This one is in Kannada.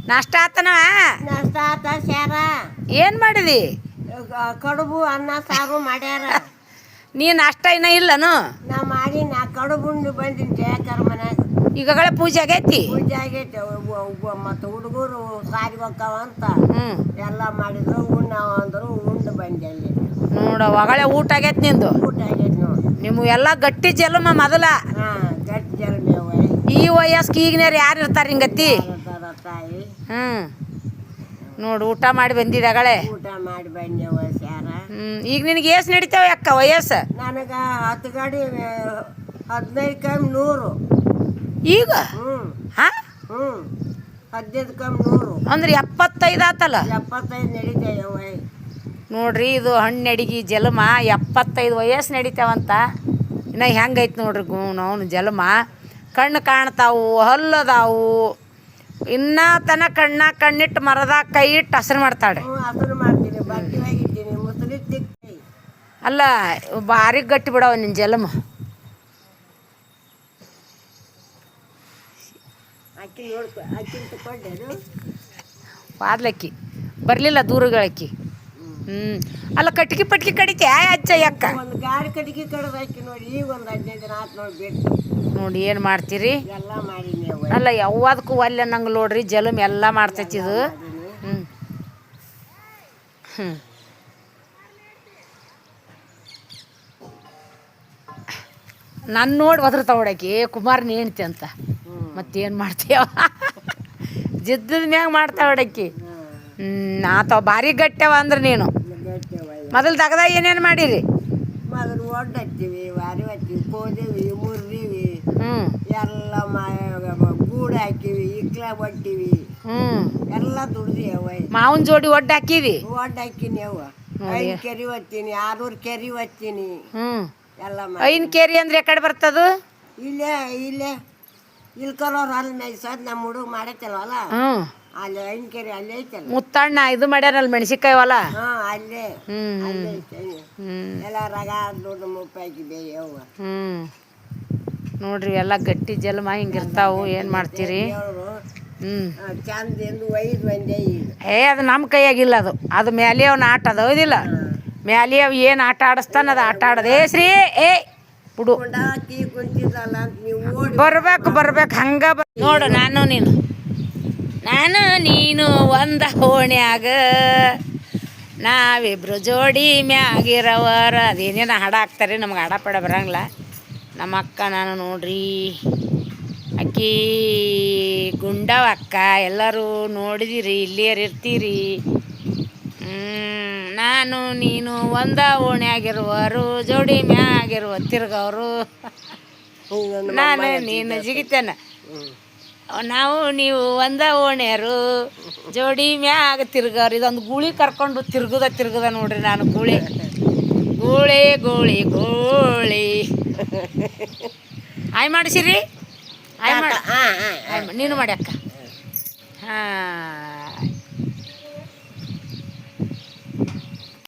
ನಾಷ್ಟ ಆತನವ? ನಾಷ್ಟ ಆತ ಸ್ಯಾರ. ಏನು ಮಾಡಿದಿ? ಕಡುಬು ಅನ್ನ ಸಾರು ಮಾಡ್ಯಾರ. ನೀ ನಾಷ್ಟ ಇನ್ನೂ ಇಲ್ಲನು? ನಾ ಮಾಡಿ ನಾ ಕಡುಬುಂಡು ಬಂದಿನಿ ಜಯಕರ ಮನ್ಯಾಗ. ಈಗಗಳೇ ಪೂಜೆ ಆಗೈತಿ? ಪೂಜೆ ಆಗೈತೆ. ಮತ್ತು ಹುಡುಗರು ಸಾರಿಗೆ ಹೋಗ್ತಾವ ಅಂತ ಹ್ಞೂ ಎಲ್ಲ ಮಾಡಿದ್ರು. ಉಣ್ಣಾವ ಅಂದರು, ಉಂಡು ಬಂದೆ ಅಲ್ಲಿ. ನೋಡ ಒಗಳೆ ಊಟ ಆಗೈತಿ ನಿಂದು. ಊಟ ಆಗೈತೆ ನೋಡಿ. ನಿಮ್ಮ ಎಲ್ಲ ಗಟ್ಟಿ ಜಲಮ ಮೊದಲ. ಹಾಂ ಗಟ್ಟಿ ಜಲ್ಮೇವ. ಈ ವಯಸ್ಸಿಗೆ ಈಗಿನವ್ರು ಯಾರು ಇರ್ತಾರೆ ಹಿಂಗತ್ತಿ? ತಾಯಿ ಹ್ಞೂ ನೋಡು ಊಟ ಮಾಡಿ ಬಂದಿದ್ದಾಗಳೆ. ಊಟ ಮಾಡಿ ಬಂದೆವ ಸ್ಯಾರ. ಈಗ ನಿನಗೆ ಏಸು ನಡೀತಾವೆ ಅಕ್ಕ ವಯಸ್ಸು? ನನಗೆ 10 ಗಾಡಿ 15 ಕಮ್ಮಿ 100. ಈಗ ಹ್ಞೂ ಹಾಂ 15 ಕಮ್ಮಿ 100 ಅಂದ್ರೆ 75 ಆತಲ್ಲ. 75 ನಡೀತೇವ. ನೋಡ್ರಿ ಇದು ಹಣ್ಣು ಅಡಿಗೆ ಜಲಮ 75 ವಯಸ್ಸು ನಡೀತಾವಂತ. ಇನ್ನು ಹೆಂಗೈತೆ ನೋಡ್ರಿ ಅವನು ಜಲಮ. ಕಣ್ಣು ಕಾಣ್ತಾವು, ಹಲ್ಲದಾವು, ಇನ್ನೂ ತನ ಕಣ್ಣಿಟ್ಟು ಮರದಾಗ ಕೈ ಇಟ್ಟು ಹಸ್ರು ಮಾಡ್ತಾಳೆ. ಹಸರು ಮಾಡ್ತೀನಿ, ಬಟ್ಟೆ ಒಗಿತೀನಿ, ಮುಸುಳಿ ತಿಕ್ತಿ. ಅಲ್ಲ ಭಾರಿ ಗಟ್ಟಿ ಬಿಡವ ನಿನ್ನ ಜಲಮ. ಅಕ್ಕಿ ನೋಡ್ಕೊ, ಅಕ್ಕಿ ತಗೊಂಡೇನು ಪಾದ್ಲಕ್ಕಿ ಬರಲಿಲ್ಲ ದೂರಗಳಕ್ಕಿ. ಅಲ್ಲ ಕಟ್ಗೆ ಪಟ್ಗೆ ಕಡಿತೆ ಅಜ್ಜ ಯಾಕ? ಒಂದು ಗಾಡಿ ಕಟ್ಟಿಗೆ ಕಡ್ದು ಹಾಕಿ ನೋಡಿ. ಈಗ ಒಂದು 15 ದಿನ ಆತು ನೋಡಿ ಬೇಕು. ನೋಡಿ ಏನು ಮಾಡ್ತೀರಿ? ಎಲ್ಲ ಮಾಡೀನಿ. ಅಲ್ಲ ಯಾವ್ದಕ್ಕೂ ಒಲ್ಲೆ ನಂಗೆ ನೋಡ್ರಿ ಜಲಮ್ ಎಲ್ಲ ಮಾಡ್ತೈತಿ ಇದು. ನಾನು ನೋಡಿ ಒದರ್ತಾವ ಹೊಡಕಿ ಕುಮಾರ್ನ ಹೆಣ್ತಿ ಅಂತ. ಮತ್ತೇನು ಮಾಡ್ತೀವ? ಜಿದ್ದದ ಮ್ಯಾಗ ಮಾಡ್ತಾವ ಹೊಡಕಿ. ಆತವ ಭಾರಿ ಗಟ್ಟ್ಯವ ಅಂದ್ರೆ ನೀನು. ಮೊದಲು ತಗದಾಗ ಏನೇನು ಮಾಡಿರಿ? ಮೊದಲು ಒಡ್ಡು ಹಚ್ತೀವಿ, ವಾರಿ ಹಚ್ತೀವಿ, ಕೋದಿವಿ, ಮುರ್ದೀವಿ, ಎಲ್ಲ ಗೂಡು ಹಾಕಿವಿ, ಇಕ್ಲ ಒಟ್ಟಿವಿ, ಎಲ್ಲ ದುಡ್ದಿವ. ಮಾವನ ಜೋಡಿ ಒಡ್ಡು ಹಾಕಿದಿ? ಒಡ್ಡು ಹಾಕಿನಿ ಅವ. 5 ಕೆರಿ ಒತ್ತೀನಿ, 600 ಕೆರಿ ಒತ್ತೀನಿ. ಎಲ್ಲ ಐನ್ ಕೇರಿ ಅಂದ್ರೆ ಎಕಡೆ ಬರ್ತದು? ಇಲ್ಲೇ ಇಲ್ಕಲ್ಲವ್ರು ಅಲ್ಲಿ ಮೇಯ್ಸೋದು ನಮ್ಮ ಹುಡುಗ ಮಾಡೈತಲ್ವಲ್ಲ, ಅಲ್ಲಿ 5 ಕೆರಿ ಅಲ್ಲೇ ಐತಲ್ಲ. ಮುತ್ತಣ್ಣ ಇದು ಮಾಡ್ಯಾರಲ್ಲ ಮೆಣಸಿನ್ಕಾಯಿ ಹೊಲ. ಅಲ್ಲೇ ಅಲ್ಲೇ ಐತೆ. ಎಲ್ಲ ರಗ ದುಡ್ಡು ಮುಪ್ಪಾಕಿ ಬೇಯವ್ವ. ನೋಡ್ರಿ ಎಲ್ಲ ಗಟ್ಟಿ ಜಲ್ಮ ಹಿಂಗಿರ್ತಾವು. ಏನು ಮಾಡ್ತೀರಿ? ಚಂದ ಒಯ್ದು ಬಂದೆ ಈಗ. ಅದು ನಮ್ಮ ಕೈಯಾಗಿಲ್ಲ. ಅದು ಮ್ಯಾಲೆ ಅವನ ಆಟ ಅದು ಹೌದಿಲ್ಲ? ಮ್ಯಾಲೆ ಅವು ಏನು ಆಟ ಆಡಿಸ್ತಾನ ಅದು ಆಟ ಆಡೋದು. ಶ್ರೀ ಬಿಡು ಬರ್ಬೇಕು ಹಂಗೆ ನೋಡು. ನಾನು ನೀನು ಒಂದ ಓಣ್ಯಾಗ ನಾವಿಬ್ರು ಜೋಡಿ ಮ್ಯಾಗಿರವರ. ಅದೇನೇನು ಹಾಡ ಹಾಕ್ತಾರೆ, ನಮ್ಗೆ ಹಾಡ ಪಡ ಬರಂಗಿಲ್ಲ. ನಮ್ಮ ಅಕ್ಕ ನಾನು ನೋಡ್ರಿ, ಅಕ್ಕಿ ಗುಂಡವ ಅಕ್ಕ. ಎಲ್ಲರೂ ನೋಡಿದಿರಿ, ಇಲ್ಲಿಯರು ಇರ್ತೀರಿ. ನಾನು ನೀನು ಒಂದ ಓಣ್ಯಾಗಿರುವರು, ಜೋಡಿ ಮ್ಯಾಗಿರುವ ತಿರ್ಗವರು. ನಾನು ನೀನು ಜಿಗಿತೇನೆ, ನೀವು ಒಂದ ಓಣ್ಯಾರು, ಜೋಡಿ ಮ್ಯಾಗ ತಿರ್ಗವ್ರು. ಇದೊಂದು ಗೂಳಿ ಕರ್ಕೊಂಡು ತಿರ್ಗುದ ನೋಡ್ರಿ. ನಾನು ಗೂಳಿ ಆಯ್ ಮಾಡಿಸಿರಿ? ನೀನು ಮಾಡಿ ಅಕ್ಕ. ಹಾಂ